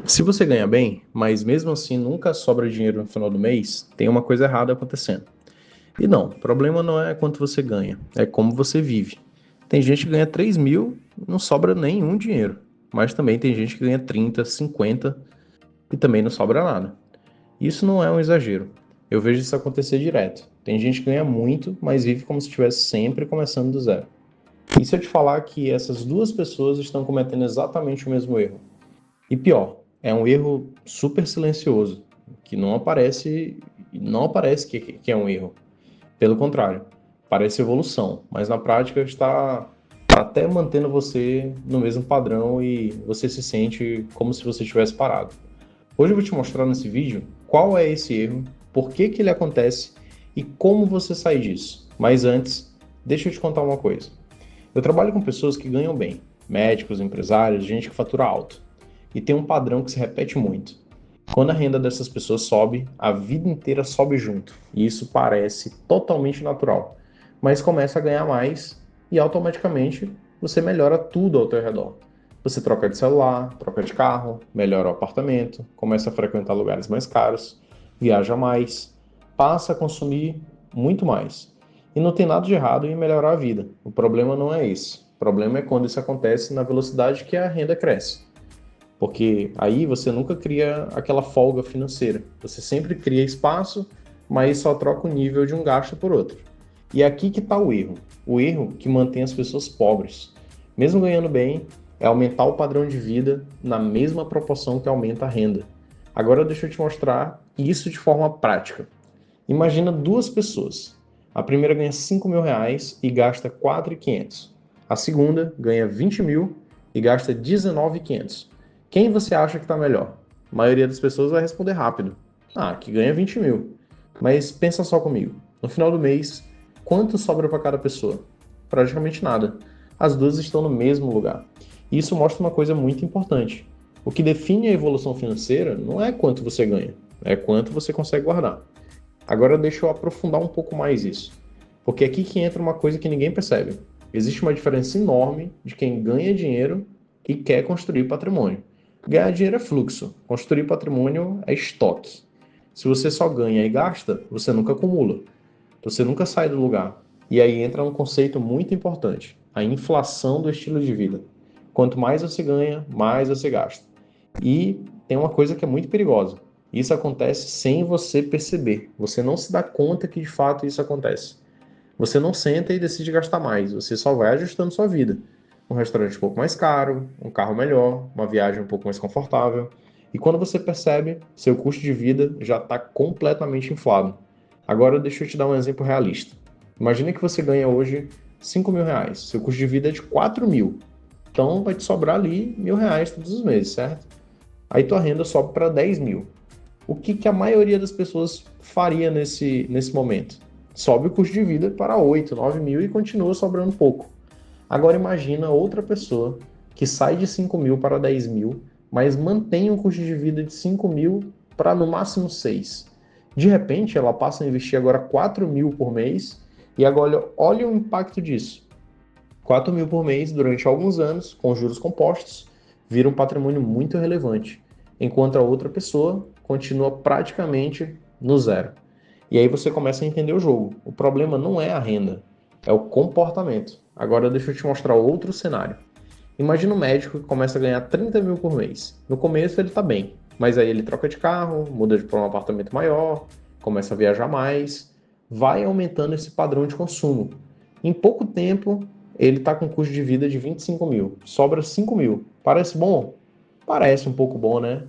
Se você ganha bem, mas mesmo assim nunca sobra dinheiro no final do mês, tem uma coisa errada acontecendo. E não, o problema não é quanto você ganha, é como você vive. Tem gente que ganha 3 mil e não sobra nenhum dinheiro. Mas também tem gente que ganha 30, 50 e também não sobra nada. Isso não é um exagero. Eu vejo isso acontecer direto. Tem gente que ganha muito, mas vive como se estivesse sempre começando do zero. E se eu te falar que essas duas pessoas estão cometendo exatamente o mesmo erro? E pior, é um erro super silencioso, que não aparece que é um erro. Pelo contrário, parece evolução, mas na prática está até mantendo você no mesmo padrão e você se sente como se você tivesse parado. Hoje eu vou te mostrar nesse vídeo qual é esse erro, por que que ele acontece e como você sai disso. Mas antes, deixa eu te contar uma coisa. Eu trabalho com pessoas que ganham bem, médicos, empresários, gente que fatura alto. E tem um padrão que se repete muito. Quando a renda dessas pessoas sobe, a vida inteira sobe junto. E isso parece totalmente natural. Mas começa a ganhar mais e automaticamente você melhora tudo ao teu redor. Você troca de celular, troca de carro, melhora o apartamento, começa a frequentar lugares mais caros, viaja mais, passa a consumir muito mais. E não tem nada de errado em melhorar a vida. O problema não é esse. O problema é quando isso acontece na velocidade que a renda cresce. Porque aí você nunca cria aquela folga financeira. Você sempre cria espaço, mas só troca o nível de um gasto por outro. E é aqui que está o erro. O erro que mantém as pessoas pobres. Mesmo ganhando bem, é aumentar o padrão de vida na mesma proporção que aumenta a renda. Agora deixa eu te mostrar isso de forma prática. Imagina duas pessoas. A primeira ganha 5 mil reais e gasta 4.500. A segunda ganha 20 mil e gasta 19.500. Quem você acha que está melhor? A maioria das pessoas vai responder rápido. Ah, que ganha 20 mil. Mas pensa só comigo. No final do mês, quanto sobra para cada pessoa? Praticamente nada. As duas estão no mesmo lugar. E isso mostra uma coisa muito importante. O que define a evolução financeira não é quanto você ganha, é quanto você consegue guardar. Agora deixa eu aprofundar um pouco mais isso. Porque é aqui que entra uma coisa que ninguém percebe. Existe uma diferença enorme de quem ganha dinheiro e quer construir patrimônio. Ganhar dinheiro é fluxo, construir patrimônio é estoque. Se você só ganha e gasta, você nunca acumula. Você nunca sai do lugar. E aí entra um conceito muito importante: a inflação do estilo de vida. Quanto mais você ganha, mais você gasta. E tem uma coisa que é muito perigosa. Isso acontece sem você perceber. Você não se dá conta que de fato isso acontece. Você não senta e decide gastar mais. Você só vai ajustando sua vida. Um restaurante um pouco mais caro, um carro melhor, uma viagem um pouco mais confortável. E quando você percebe, seu custo de vida já está completamente inflado. Agora deixa eu te dar um exemplo realista. Imagine que você ganha hoje 5 mil reais. Seu custo de vida é de 4 mil. Então vai te sobrar ali 1.000 reais todos os meses, certo? Aí tua renda sobe para 10 mil. O que, que a maioria das pessoas faria nesse momento? Sobe o custo de vida para 8, 9 mil e continua sobrando pouco. Agora imagina outra pessoa que sai de 5 mil para 10 mil, mas mantém um custo de vida de 5 mil para no máximo 6. De repente ela passa a investir agora 4 mil por mês e agora olha o impacto disso. 4 mil por mês durante alguns anos, com juros compostos, vira um patrimônio muito relevante, enquanto a outra pessoa continua praticamente no zero. E aí você começa a entender o jogo. O problema não é a renda, é o comportamento. Agora deixa eu te mostrar outro cenário. Imagina um médico que começa a ganhar 30 mil por mês. No começo ele está bem, mas aí ele troca de carro, muda para um apartamento maior, começa a viajar mais, vai aumentando esse padrão de consumo. Em pouco tempo, ele está com um custo de vida de 25 mil, sobra 5 mil. Parece bom? Parece um pouco bom, né?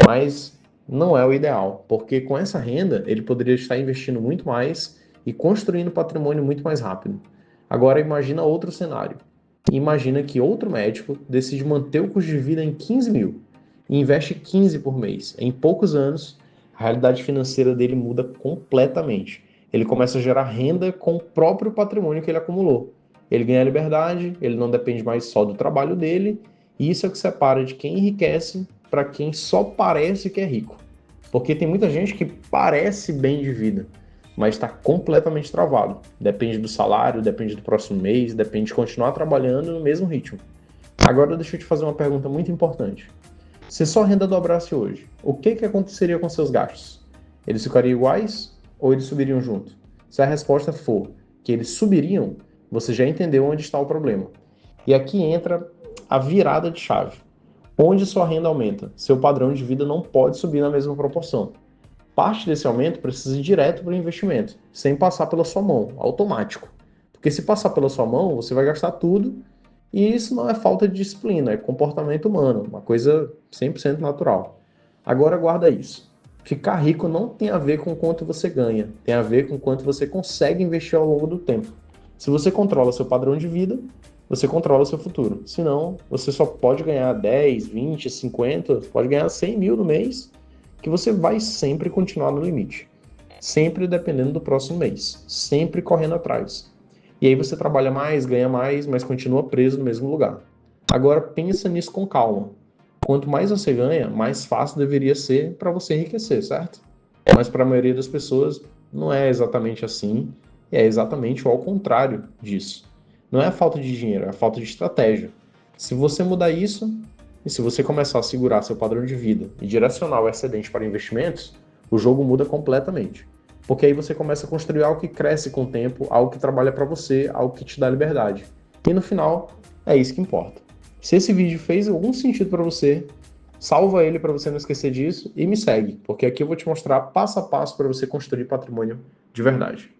Mas não é o ideal, porque com essa renda ele poderia estar investindo muito mais e construindo patrimônio muito mais rápido. Agora imagina outro cenário. Imagina que outro médico decide manter o custo de vida em 15 mil e investe 15 por mês. Em poucos anos, a realidade financeira dele muda completamente. Ele começa a gerar renda com o próprio patrimônio que ele acumulou. Ele ganha liberdade, ele não depende mais só do trabalho dele, e isso é o que separa de quem enriquece para quem só parece que é rico. Porque tem muita gente que parece bem de vida, mas está completamente travado. Depende do salário, depende do próximo mês, depende de continuar trabalhando no mesmo ritmo. Agora deixa eu te fazer uma pergunta muito importante. Se sua renda dobrasse hoje, o que aconteceria com seus gastos? Eles ficariam iguais ou eles subiriam junto? Se a resposta for que eles subiriam, você já entendeu onde está o problema. E aqui entra a virada de chave. Onde sua renda aumenta, seu padrão de vida não pode subir na mesma proporção. Parte desse aumento precisa ir direto para o investimento, sem passar pela sua mão, automático. Porque se passar pela sua mão, você vai gastar tudo, e isso não é falta de disciplina, é comportamento humano, uma coisa 100% natural. Agora guarda isso. Ficar rico não tem a ver com quanto você ganha, tem a ver com quanto você consegue investir ao longo do tempo. Se você controla seu padrão de vida, você controla seu futuro. Senão, você só pode ganhar 10, 20, 50, pode ganhar 100 mil no mês, que você vai sempre continuar no limite. Sempre dependendo do próximo mês. Sempre correndo atrás. E aí você trabalha mais, ganha mais, mas continua preso no mesmo lugar. Agora pensa nisso com calma. Quanto mais você ganha, mais fácil deveria ser para você enriquecer, certo? Mas para a maioria das pessoas não é exatamente assim, e é exatamente ao contrário disso. Não é a falta de dinheiro, é a falta de estratégia. Se você mudar isso, e se você começar a segurar seu padrão de vida e direcionar o excedente para investimentos, o jogo muda completamente. Porque aí você começa a construir algo que cresce com o tempo, algo que trabalha para você, algo que te dá liberdade. E no final, é isso que importa. Se esse vídeo fez algum sentido para você, salva ele para você não esquecer disso e me segue, porque aqui eu vou te mostrar passo a passo para você construir patrimônio de verdade.